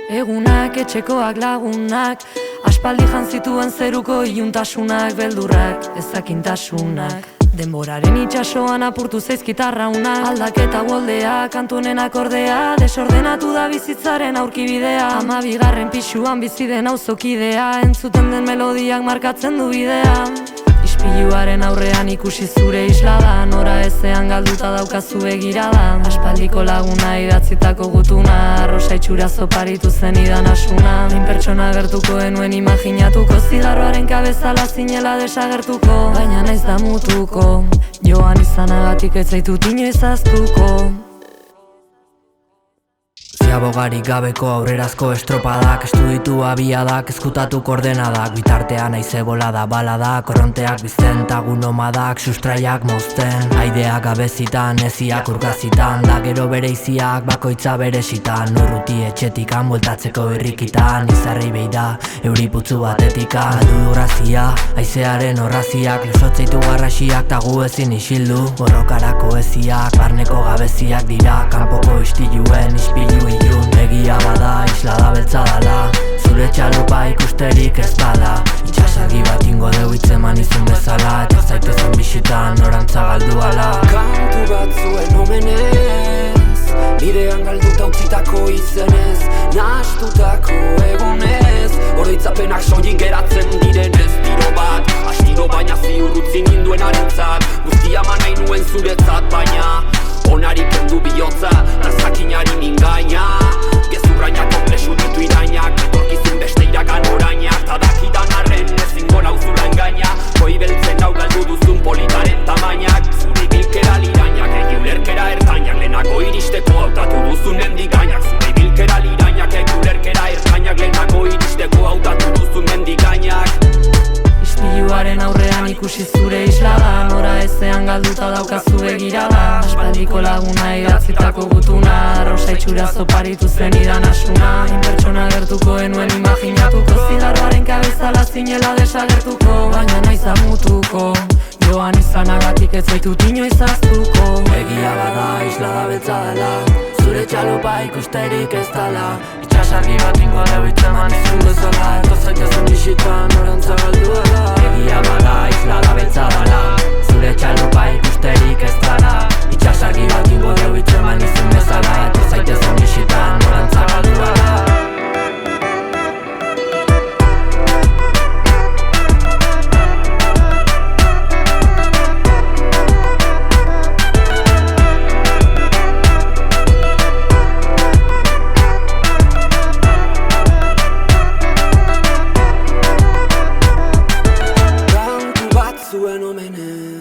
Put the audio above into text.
Egunak, etxekoak, lagunak, aspaldi jantzituen zeruko iluntasunak, beldurrak, ezakintasunak. Denboraren itxasoan apurtu zaizkitarraunak, aldaketa boldea, kantu honen akordea, desordenatu da bizitzaren aurkibidea. 12. pisuan bizi den auzokidea, entzuten den melodiak markatzen du bidea. Ispiluaren aurrean ikusi zure islada, nora ezean galduta daukazu begirada. Aspaldiko laguna idatzitako gutuna, arrosa itxura zoparitu zen idan asuna. Hain pertsona gertuko enuen imaginatuko, zigarroaren kabezala zinela desagertuko. Baina naiz damutuko, joan izanagatik ez zaitut inoiz ahaztuko. Ziabogarik gabeko aurrerazko estropadak, estuditu abiadak, ezkutatu koordenadak. Bitartean aize bolada baladak, korronteak bizentagun nomadak, sustraiak mozten. Aideak gabezitan, eziak urgazitan, da gero bereiziak, bakoitza beresitan. Urruti etxetikan, bueltatzeko irrikitan, izarrei beida, euriputzu batetikan. Galdu grazia, aizearen horraziak, lesotzeitu garrasiak, tagu ezin isildu. Borrokarako eziak, barneko gabeziak dira, kanpoko istiluen ispilu ilun. Egia bada, islada beltza dala, zure txalupa ikusterik ez bada. Itxasargi bat ingo deu hitzeman izun bezala, eta zaitezen bisitan norantza galdu ala. Kantu bat zuen omenez, bidean galduta utzitako izenez, nahastutako egunez, oroitzapenak soilik geratzen direnez. Tiro bat, astiro baina ziurrutzi ninduen arentzat, guztia manai nuen zuretzat, baina onari kendu bihotza, razakinari mingaina. Gezurrainak konplexu ditu irainak, etorkizun beste iragan orainak. Tadakidan arren ezingo nauzula engaina, koi beltzen hau galdu duzun politaren tamainak. Zuri bilkera lirainak, egi ulerkera ertainak, lehenako iristeko hautatu duzun mendigainak. Zuri bilkera lirainak, egi ulerkera ertainak, lehenako iristeko hautatu duzun mendigainak. Ispiluaren aurrean ikusi zure islada, nora ezean galduta daukazu begirada. Aspaldiko laguna idatzitako gutuna, arrosa itxura zoparitu zen idan asuna. Hain pertsona gertuko enuen imaginatuko, zigarroaren kabezala zinela desagertuko. Baina naiz damutuko, joan izanagatik ez zaitut inoiz ahaztuko. Egia bada, islada beltza dela, zure txalupa ikusterik ez dala. Itxasargi bat ingo deu hitzeman izun bezala, eta zaitezen bisitan norantza galdu dela. Egia bada, islada beltza dela, zure txalupa ikusterik ez dala. Itxasargi bat ingo deu hitzeman izun bezala, eta zaitezen bisitan norantza galdu dela. Zuen omenez,